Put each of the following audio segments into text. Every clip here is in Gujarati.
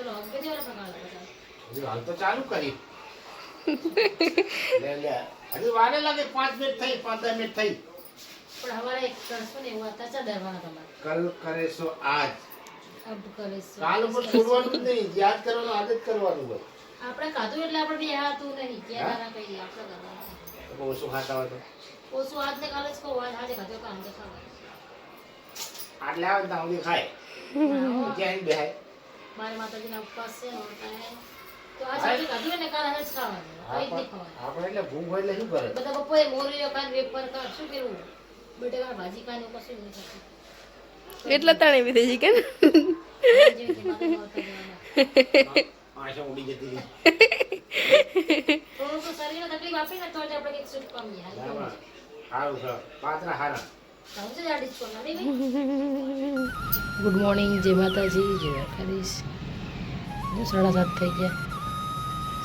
હાલ તો ચાલુ કરી લે લે હજી વારે લાગે 5 મિનિટ થઈ 15 મિનિટ થઈ પણ હવારે એક કરશો ને એવું હતા ચા દરવાના તમારે કલ કરે સો આજ અબ કરીશું કાલ ઉપર છોડવાનું જ નહીં યાદ કરવાનું આદત કરવાનું હોય આપણે ખાધું એટલે આપણે બે હાથું નહીં કે ના કઈ આપણે કરવાનું તો ઓછું ખાતા હોય તો ઓછું આજને કાલે જ કહું આજે ખાધું કામ તો ખાવા આટલે આવે ને ત્યાં ખાય ક્યાંય બેહાય મારે માતાજીના ઉપવાસ છે તો આજે આપણે ખાધું ને કાલે જ ખાવાનું કઈ જ નહીં ખાવાનું આપણે એટલે ભૂખ હોય એટલે શું કરે બધા બપોરે મોરીઓ કાન વેપર કા શું કેવું બેટા ભાજી કાને કશું નહીં ખાતું એટલે તણે બી થઈ જઈ કે આશા ઉડી જતી રહી. થોડું તો શરીરને તકલીફ આપી ને તો જ આપણે કંઈક સુખ પામીએ સારું છે પાત્રા હારા ગુડ મોર્નિંગ જય માતાજી જય દ્વારકાધીશ 7:30 થઈ ગયા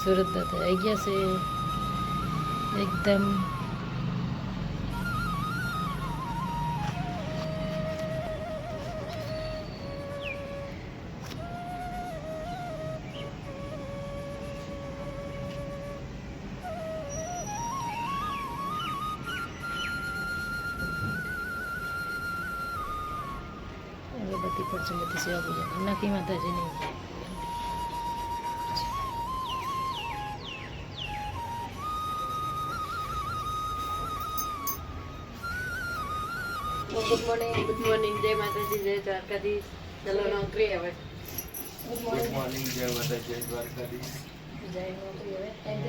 સુરત આવી ગયા છે એકદમ અગરબત્તી પર બધી સેવા પૂજા નાખી માતાજીની ગુડ મોર્નિંગ જય માતાજી જય દ્વારકાધીશ ચલો નોકરી હવે ગુડ મોર્નિંગ જય માતાજી જય દ્વારકાધીશ જય નોકરી હવે ટાઈમ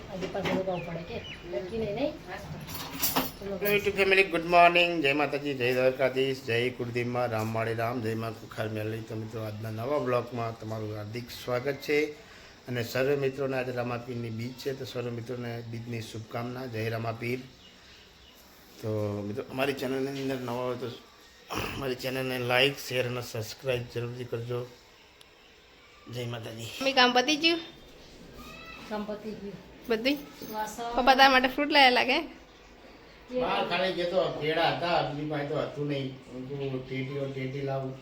આજે પાછું ગાવ પડે કે લડકી નહીં યુટ્યુબ ફેમિલી ગુડ મોર્નિંગ જય માતાજી જય દ્વારકાધીશ જય કુળદીપમાં રામવાળી રામ જય માં કુખાર મેળવી તો મિત્રો આજના નવા બ્લોગમાં તમારું હાર્દિક સ્વાગત છે અને સર્વે મિત્રોને આજે રામાપીરની બીજ છે તો સર્વે મિત્રોને બીજની શુભકામના જય રામાપીર તો મિત્રો અમારી ચેનલની અંદર નવા હોય તો અમારી ચેનલને લાઈક શેર અને સબસ્ક્રાઈબ જરૂરથી કરજો જય માતાજી મમ્મી કામ પતી ગયું સંપત્તિ ગયું બધું વાસણ પપ્પા તારા માટે ફ્રૂટ લાયા લાગે બહાર ખાલી જતો પેડા હતા બીજી પાસે તો હતું નહીં હું ટેટી લાવું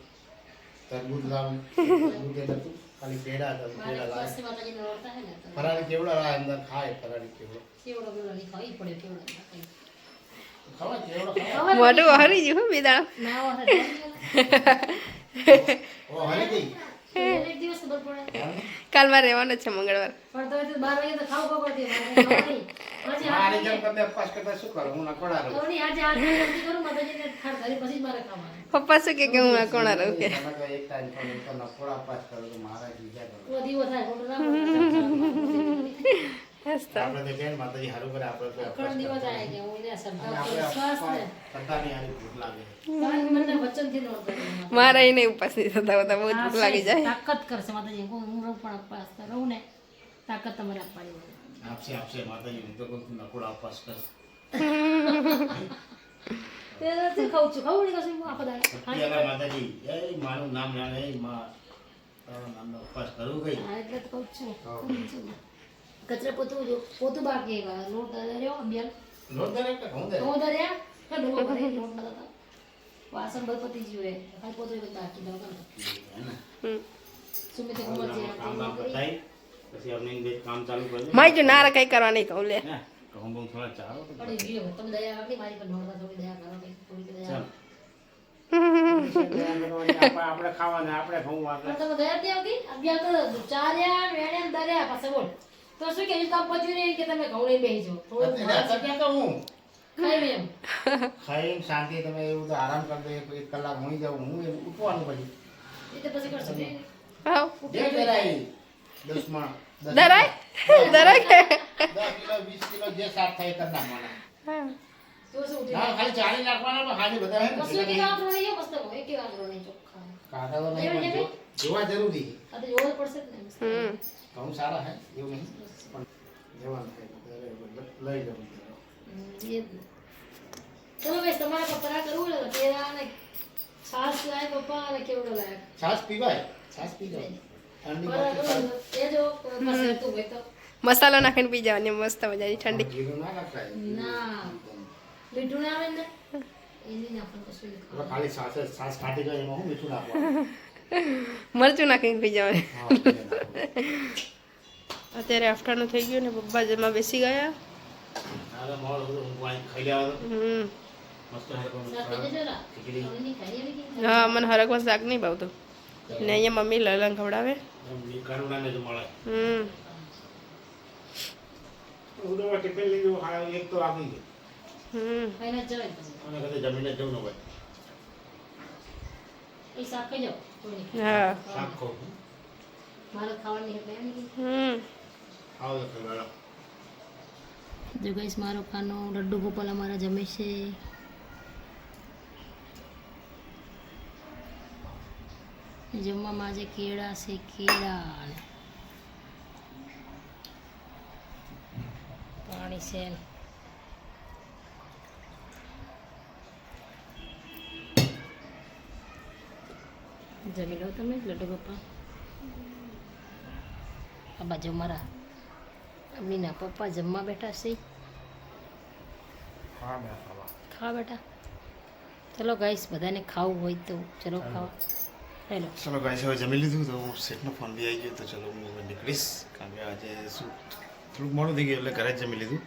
તરબૂચ લાવું તરબૂચ એ નતું ખાલી પેડા હતા પેડા લાવે માતાજીને ઓળખતા હે ને તો ફરાળી કેવડા લાવે અંદર ખાય ફરાળી કેવડો કેવડો પેલો નહીં ખાઈ પડે કેવડો ખવાય કેવડો ખાય મોઢું હરી ગયું હો બેદાળ ના હોય ઓ હરી ગઈ એક દિવસ ખબર પડે કાલ મારે રહેવાનું છે મંગળવાર પણ તો 12 વાગે તો ખાવું પડતી મારે મારી જેમ તમે અપવાસ કરતા શું કરો હું નકોડા રહું તો નહીં આજે જલ્દી કરું માતાજીને ખાડ કરી પછી જ મારે ખાવાનું પપ્પા શું કે હું આ કોણા રહું કે તમે તો એક ટાઈમ પણ તો નકોડા અપવાસ કરો તો મારા બીજા કરો ઓ દીવો થાય ખોટું ના આપણે તો કેમ માતાજી હારું કરે આપણે કોઈ અપવાસ કણ દીવો થાય કે હું એને શ્રદ્ધા આપણે વિશ્વાસ ને કરતા નહીં હારી ભૂખ લાગે મને વચનથી ન કરવું મારા એને ઉપવાસ નહીં થતા બધા બહુ જ ભૂખ લાગી જાય તાકાત કરશે માતાજી હું રહું પણ અપવાસ રહું ને તાકાત તમારે આપવાની હોય આપશે માતાજી હું તો કોઈ નકોડા અપવાસ કર તે ખાઉં છું ખાવું નહીં કશું આખો દાડો સત્યના માતાજી એ મારું નામ જાણે એ માં તારા નામનો અપવાસ કરવું કઈ હા એટલે તો કહું છું કચરા પોતું બાકી લોટ દર્યો અભિયાન લોટ દરે કે ઘઉં દરે તો દર્યા કે ડોબો ભરી લોટ નતા વાસણ બપતિ જીવે ખાલી પોતું એક બાકી દો કર હે ને સુમિત કુમાર જે કામ બામ પતાઈ પછી આપણે બે કામ ચાલુ કરજો મારી જો નારા કઈ કરવા નહીં કહું લે ને ઘઉં બહુ થોડા ચાલો તો પડી ગયો તમે દયા રાખી મારી પર નોંધવા થોડી દયા કરો કે થોડી દયા આપણે ખાવાને આપણે ઘઉં પણ વાગે તમે દયા દે આવતી અભિયાન તો ચાર્યા વેણ્યા દર્યા પાછા બોલ તો શું કે કામ પત્યું નહીં કે તમે ઘઉં લઈ બેસી જાઓ થોડું અત્યારે તો હું ખાઈ એમ ખાઈને શાંતિ તમે એવું તો આરામ કરતો એક કલાક હોઈ જાઉં હું એવું ઉઠવાનું પછી એ તો પછી કરશો ને હાવ જે ડરાય 10 માં ડરાય ડરાય કે 10 કિલો 20 કિલો જે શાક થાય એ કરી નાખવાના હા. તો શું ઉઠી ના ખાલી ચાળી નાખવાના પણ હાજી બધા હે ને કશું કે કામ રોણી મસ્ત હોય કે કામ રોણી ચોખ્ખા કાઢા તો નહીં પણ જોવા જરૂરી આ તો જોવું પડશે જ ને ઘઉં સારા હે એવું નહીં પણ જવાનું થાય લઈ જવું એ જ ને. ચલો ભાઈ તમારે પપરા કરવું ને તો તેરા ને છાશ લાય પપ્પા ને કેવડો લાય છાશ પી જાય ઠંડી બરાબર એ જો પાસે તું હોય તો મસાલો નાખીને પી જવાની મસ્ત મજા આવી ઠંડી જીરું ના નાખાય ના મીઠું ના આવે ને હવે ખાલી સાસ કાઢી ગઈ એમાં હું મીઠું નાખવાનું. મરચું નાખીને પી જવાય. હા, એટલે નાખવાનું. અત્યારે આફ્ટરનૂન થઈ ગયું ને પપ્પા જમવા બેસી ગયા. હાલે મોડું બધું હું અહીં ખાઈ લેવા દો. મસ્ત ખીચડી. હા મને હરકમાં શાક નહીં ભાવતું ને અહીંયા મમ્મી લલણ ખવડાવે. કાનુડાને જ મળે. હમ ઉડવા ટિફિન લીધું હા એક તો આપી ગઈ. હમ અને કદાચ જમીને જવું ન હોય. હા શાક ખાવું. હમ આવો તો ખાઈ જો ગાઈસ મારો ખાનો લડ્ડુ ગોપાલ અમારા જમે છે. જમવામાં આજે કેળા છે, કેળા ને પાણી છે ને. જમી લો તમે લડ્ડુ ગોપાલ. આ બાજુ મારા અમીના પપ્પા જમવા બેઠા છે. હા બે ખાવા. ખાવા બેટા. ચલો ગાઈસ બધાને ખાવું હોય તો ચલો ખાવા. હેલો ચલો ગાઈસ હવે જમી લીધું તો સેટનો ફોન બી આવી ગયો તો ચલો હું હવે નીકળીશ કારણ કે આજે શું થોડુંક મોડું થઈ ગયું એટલે ઘરે જ જમી લીધું.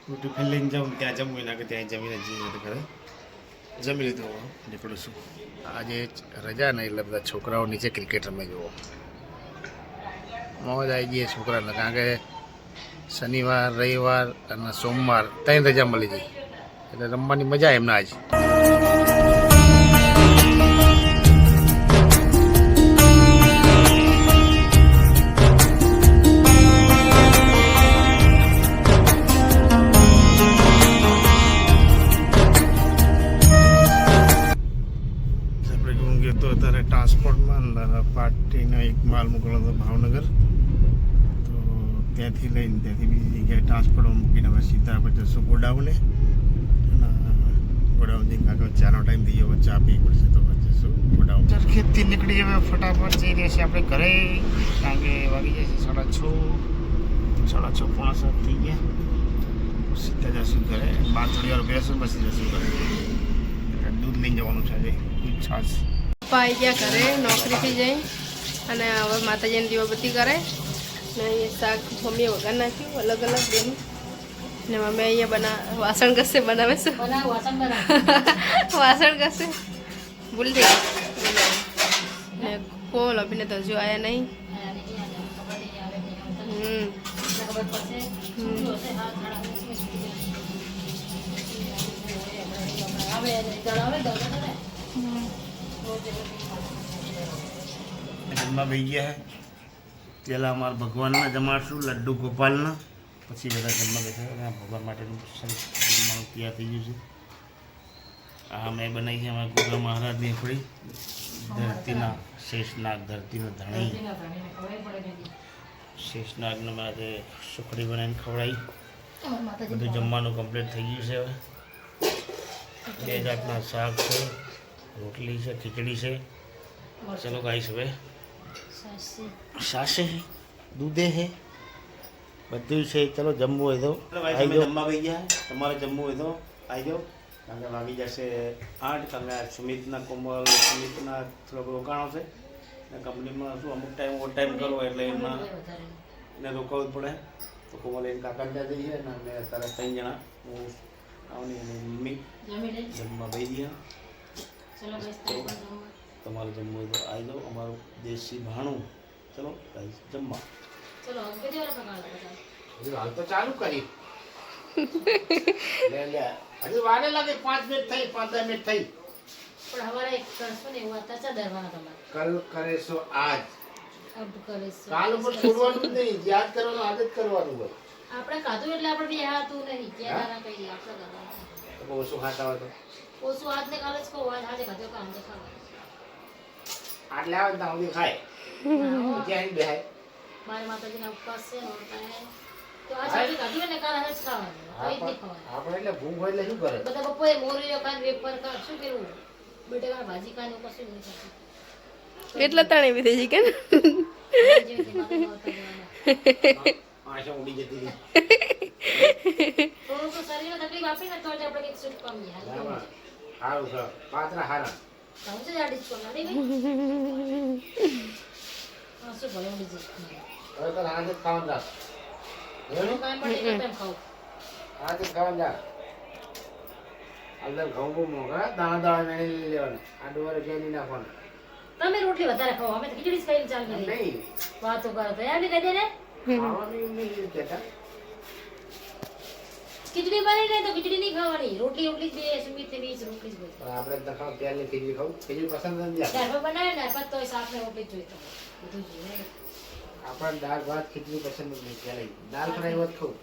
હું ટિફિન લઈને જાઉં ત્યાં જમવું એના કે ત્યાં જમીને જઈએ તો ઘરે જમી લીધું હવે નીકળું છું. આજે રજા નહીં એટલે બધા છોકરાઓ નીચે ક્રિકેટ રમે જુઓ. મોજ આવી ગઈ છોકરાને કારણ કે શનિવાર રવિવાર અને સોમવાર ત્રણ રજા મળી જાય એટલે રમવાની મજા એમને આજ. અત્યારે ટ્રાન્સપોર્ટમાં અંદર પાર્ટીનો એક માલ મોકલો હતો ભાવનગર તો ત્યાંથી લઈને ત્યાંથી બીજી જગ્યાએ ટ્રાન્સપોર્ટમાં મૂકીને હવે સીધા આપણે જશું ગોડાઉને. ગોડાઉનથી આગળ ચાનો ટાઈમ થઈ ગયો ચા પી પડશે તો જશું ગોડાઉન. ખેતથી નીકળી હવે ફટાફટ જઈ રહ્યા છીએ આપણે ઘરે કારણ કે વાગી જાય છે 6:30 પોણા 7 થઈ ગયા. સીધા જશું ઘરે. બહાર થોડી વાર બેસું પછી જશું ઘરે. દૂધ લઈને જવાનું છે આજે દૂધ છાશ. પપ્પા આવી ગયા ઘરે નોકરીથી જઈ અને હવે માતાજીની દીવાબત્તી કરે ને અહીંયા શાક મમ્મીએ વઘાર નાખ્યું અલગ અલગ બેનું ને મમ્મી અહીંયા વાસણ ઘસે બનાવે છે. વાસણ ઘસે ભૂલ થઈ ગઈ ને કોલ અભિને તો હજુ આવ્યા નહીં. જમવા બેસી ગયા છે. પહેલાં અમારા ભગવાનના જમાડશું લડ્ડુ ગોપાલના પછી બધા જમવા બેઠા અને ભગવાન માટેનું જમવાનું તૈયાર થઈ ગયું છે. આ મેં બનાવી છે અમારા ગોગા મહારાજની આપણી ધરતીના શેષનાગ ધરતીનો ધણી શેષનાગને મારે સુખડી બનાવીને ખવડાવી. બધું જમવાનું કમ્પ્લીટ થઈ ગયું છે. હવે 2 જાતના શાક છે, રોટલી છે, ખીચડી છે. ચલો ગાઈસ હવે સાસે હે દૂધે હે બધું છે. ચલો જમવું હોય તો આવી જાઓ. જમવા આવી ગયા તમારે જમવું હોય તો આવી જાઓ કારણ કે વાગી જશે 8. કારણ કે સુમિતના કોમલ સુમિતના થોડોક રોકાણો છે અને કંપનીમાં શું અમુક ટાઈમ ઓવર ટાઈમ કરવો એટલે એમાં એને રોકાવવું જ પડે. તો કોમલ એને કાકા ત્યાં જઈએ ને અમે અત્યારે 3 જણા હું આવની અને મમ્મી જમવા બેસી ગયા. તમારે જમવું હોય તો આવી જાઓ. અમારું દેશી ભાણું. ચલો ગાઈસ જમવા. હાલ તો ચાલુ કરી લે હજુ વારે લાગે 5 મિનિટ થઈ 5-10 મિનિટ થઈ. પણ હવારે એક કરશો ને એવું હતા ચા દરવાના તમારે કલ કરે સો આજ અબ કરીશું. કાલ ઉપર છોડવાનું જ નહીં. યાદ કરવાનું આદત કરવાનું હોય. આપણે ખાધું એટલે આપણે બે હાથું નહીં ક્યાં કઈ આપણે કરવાનું તો બહુ ઓછું ખાતા હોય તો ઓછું આજને કાલે જ કહું આજે ખાધું કામ તો ખાવાનું. આટલે આવે ત્યાં સુધી ખાય ક્યાં બેહાય. મારી માતાજીના ઉપવાસ છે નોરતા હે તો આજે આપણે ખાધું ને કાલે જ ખાવાનું કઈ જ નહીં ખાવાનું. આપણે એટલે ભૂખ હોય એટલે શું કરે બધા બપોરે મોરીઓ કાન વેપર કા શું કરવું બેટા ભાજી કાને કશું નહીં ખાતું. એટલે તાણી બી થઈ ગઈ કે ને આશા ઉડી જતી હતી. થોડું તો શરીરને તકલીફ આપી ને તો જ આપણે કંઈક સુખ પામીએ. સારું છે પાત્રા હારા હું છે જાડી છો નાડી ભાઈ હા શું ભલે બીજી હવે તો હાથે જ ખાવાનું જા એનું કાંઈ પડે કે કેમ ખાવ હાથે જ ખાવાનું જા અંદર ઘઉં બહુ મોંઘા દાણા દાણા નહીં લઈ લેવાના આ ડોરે કે નહીં નાખવાના તમે રોટલી વધારે ખાઓ અમે તો ખીચડી જ ખાઈને ચાલ કરી નહીં વાતો કરો તો યાર કહી દે ને ખાવાનું નહીં કહેતા ખીચડી બની ને તો ખીચડી નહીં ખાવાની રોટલી રોટલી જ બે સુમિત ને બીજ રોટલી જ બોલ પણ આપણે તો ખાવ તેલની ખીચડી ખાવું ખીચડી પસંદ નથી આપણે. દાળ બનાવે ને પણ તોય શાક ને રોટલી જ જોઈતો બધું જોઈએ આપણને દાળ ભાત ખીચડી પસંદ જ નહીં ત્યારે દાળ ફ્રાય હોત ખાવું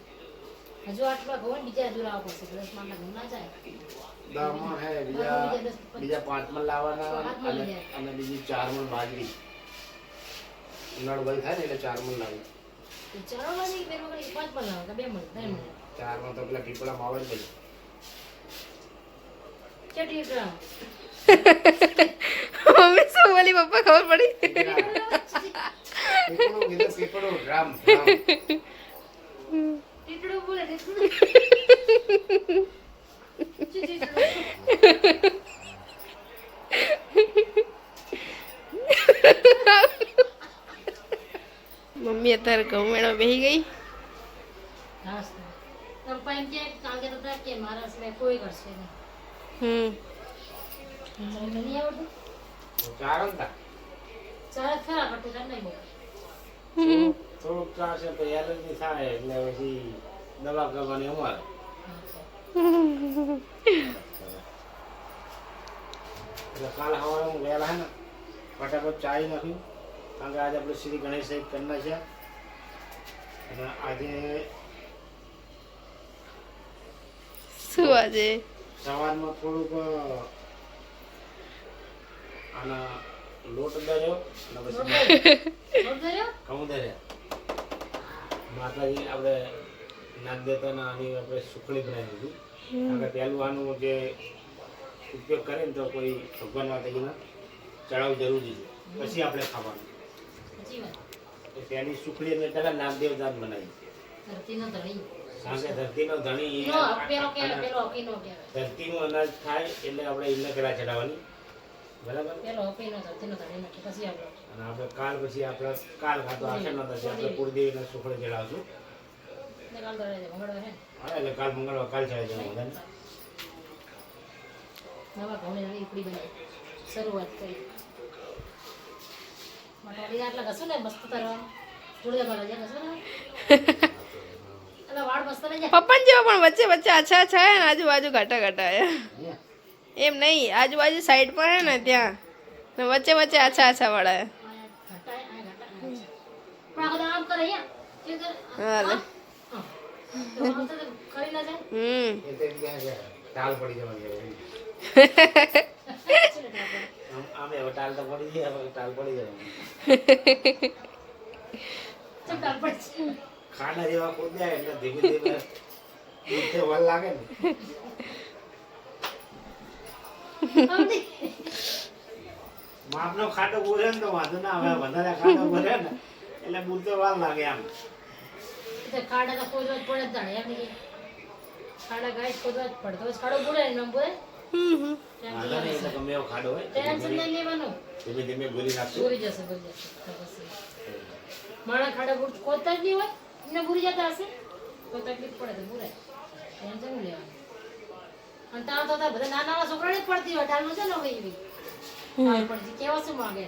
હજુ આટલા ઘઉં ને બીજા હજુ લાવવા પડશે 10 માણના ઘઉં ના જાય દાળમાં હે બીજા 5 મણ લાવવાના અને બીજી 4 મણ બાજરી ઉનાળો બંધ થાય ને એટલે 4 મણ લાવી તો ચાલો વાળી બે મણ 5 મણ લાવો કે 2 મણ 3 મણ 4 મણ તો પેલા પીપળામાં આવે જ નહીં કેટલી ગ્રામ મમ્મી શું બોલી પપ્પા ખબર પડી પીપળું કીધું પીપળું રામ ટીટડું બોલે ટીટડું મમ્મી અત્યારે ઘઉં મેળો બેસી ગઈ હા તો પણ કે કાંગે તો કે મારા સિવાય કોઈ કરશે નહીં તમને નહીં આવડતું ચાર હતા ચાર જ ખરા કટુ કર નહીં બહુ થોડુંક ત્રાસ છે પછી એલર્જી થાય એટલે પછી દવા કરવાની અમારે એટલે કાલ સવારે હું વહેલા હે ને ફટાફટ ચાય નાખ્યું કારણ કે આજે આપણે શ્રી ગણેશ સાહેબ કરી નાખ્યા અને આજે શું આજે સવારમાં થોડુંક આના લોટ દર્યો અને પછી નોટ કર્યો ઘઉં દર્યા માતાજી આપણે નાખ દેતા ને આની આપણે સુખડી બનાવી દીધી કારણ કે પહેલું આનું જે ઉપયોગ કરે ને તો કોઈ ભગવાન માતાજીને ચડાવવું જરૂરી છે પછી આપણે ખાવાનું સાચી વાત તો પહેલી સુખડી એટલે પહેલાં નાગદેવતા બનાવી ધરતીનો ધણી કારણ કે ધરતીનો ધણી નો પેલો કે પેલો હકીનો કે ધરતીનું અનાજ થાય એટલે આપણે એને પેલા ચડાવવાની બરાબર પેલો હકીનો ધરતીનો ધણી નાખી પછી આપણો અને આપણે કાલ પછી આપણે કાલ ખાતો આખેનો થશે આપણે કુળદેવીને સુખડી ચડાવશું ને કાલ તો મંગળવાર હે હા એટલે કાલ મંગળવાર કાલ ચડાવી દેવાનું બધાને નવા ઘઉંની નાની ઉપડી બનાવી શરૂઆત કરી મટાડી આટલા ઘસું ને મસ્ત તરવા જોડે મારા જે ઘસું ને એટલે વાળ મસ્ત લઈ જાય પપ્પા જેવા પણ વચ્ચે વચ્ચે આછા આછા હે ને આજુબાજુ ઘાટા ઘાટા હે એમ નહીં આજુબાજુ સાઈડ પર હે ને ત્યાં ને વચ્ચે વચ્ચે આછા આછા વાળા હે ઘટાય આ ઘટા પણ આ બધા આમ કરે અહીંયા કે કર હા લે તો આમ તો કરી ના જાય એ તો એમ કહે છે ટાલ પડી જવાની હવે. આમે હવે ટાલ તો પડી જાય હવે ટાલ પડી જવાની ચપટા પડશે ખાના જેવા કૂદ્યા એટલે ધીમે ધીમે ઊંચે વલ લાગે ને માપનો ખાટો બોલે ને તો વાંધો ના આવે વધારે ખાટો બોલે ને એટલે બુલતે વાર લાગે આમ તો ખાડા તો ખોદવા જ પડે જ જાણે એમ નહીં ખાડા ગાય ખોદવા જ પડે તો જ ખાડો બોલે ને આમ બોલે વાંધો નહીં એટલે ગમે એવો ખાડો હોય ટેન્શન નહીં લેવાનું ધીમે ધીમે ગોલી નાખશું ભૂરી જશે તો પછી માણા ખાડા ખોદતા જ નહીં હોય એમને ભૂરી જતા હશે તો તકલીફ પડે તો ભૂરાય ટેન્શન નહીં લેવાનું અને તાવ તો બધા નાના નાના છોકરાને જ પડતી હોય ટાલનું છે ને હવે એવી હા પડતી કેવા શું માંગે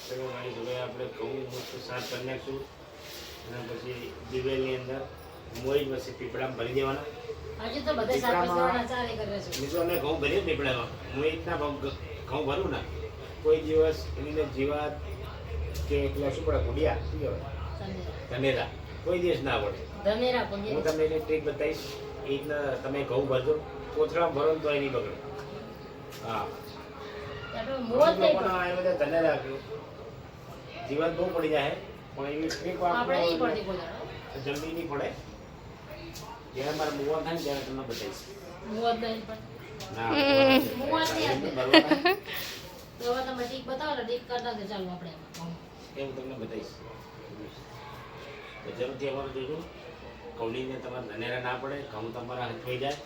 ચલો મારી જોડે આપણે ઘઉં મસ્ત સાફ કરી નાખશું અને પછી દિવેલની અંદર મોઈ પછી પીપળામાં ભરી દેવાના હજુ તો બધા સાફ કરવાના ચાલે કરે છે મિત્રો અમે ઘઉં ભરીએ ને પીપળામાં હું રીતના ઘઉં ભરું ને કોઈ દિવસ એની અંદર જીવાત કે પેલા શું પડે ઘુડિયા શું કહેવાય ધનેરા કોઈ દિવસ ના પડે ધનેરા પણ હું તમને એની ટ્રીક બતાવીશ એ રીતના તમે ઘઉં ભરજો કોથળામાં ભરો ને તો નહીં બગડે હા આપણે મોત નહીં લોકોના આ બધા ધનેરા જીવાત બહુ પડી જાય પણ એવી ટ્રીક આપણે નહીં આપણે પડતી કોઈ દાડો. જલ્દી નહીં પડે જ્યારે મારે મુવા થાય ને ત્યારે તમને બતાવીશ મોત નહીં પણ ના મુવા જ નહીં આપે. ભરવાના. તો હવે તમે ટીક બતાવો ને ટીક કરતા તો ચાલો આપણે એમાં એ હું તમને બતાવીશ તો જરૂરથી અમારે જોજો ઘઉંની અંદર તમારે ધનેરા ના પડે ઘઉં તમારા હચવાઈ જાય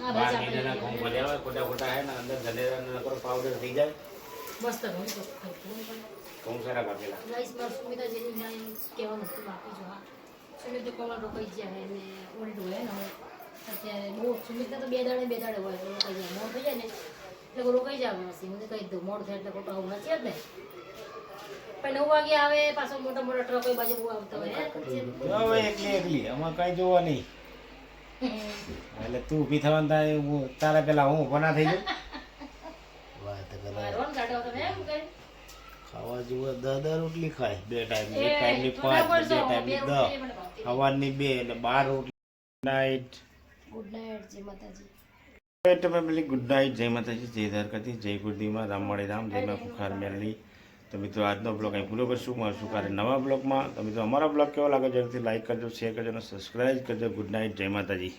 હા, બાર બસ આપણે મહિનાના ઘઉં ભર્યા હોય ખોટા ખોટા હે ને અંદર ધનેરા નકરો પાવડર થઈ જાય. મસ્ત ઘઉં તો ખાઈ પણ ઘઉં સારા ભાગેલા. ગાઈસ માર સુમિતા જેની નાની કહેવાનું હતું બાકી જો હા સુમિત કોમળ રોકાઈ ગયા હે ને ઉલટું હે ને હવે અત્યારે બહુ સુમિતના તો બે દાડે હોય એટલે રોકાઈ જાય મોડ થઈ જાય ને એટલે રોકાઈ જવાનું હશે હું કહી દઉં મોડ થાય એટલે ખોટું આવું નથી જ ને પણ 9 વાગે આવે પાછો મોટા મોટા ટ્રકો એ બાજુ બહુ આવતા હોય હે હવે એકલી આમાં કઈ જોવા નહીં. એટલે તું ઊભી થવાનું થાય હું તારા પેલા હું ઊભો ના થઈ જાઉં. વાત કરે મારો ને ગાડો તમે એમ કઈ ખાવા જેવું 10 રોટલી ખાય 2 ટાઈમ એ, એક ટાઈમની તું ના 5 બોલશો, 2 ટાઈમની બે રોટલી મને 10 ભાવતી. સવારની 2 અને 12 રોટલી નાઈટ. ગુડ નાઇટ જય માતાજી તો ફેમિલી ગુડ નાઇટ, જય માતાજી, જય દ્વારકાથી, જય ગુરુદીમાં, રામ માળી રામ, જય માં કુખાર મેલની. તો મિત્રો આજનો બ્લોગ અહીં પૂરો કરશું, મળશું કાલે નવા બ્લોગમાં. તો મિત્રો અમારો બ્લોગ કેવો લાગે જરૂરથી લાઈક કરજો, શેર કરજો અને સબસ્ક્રાઈબ કરજો. ગુડ નાઇટ, જય માતાજી.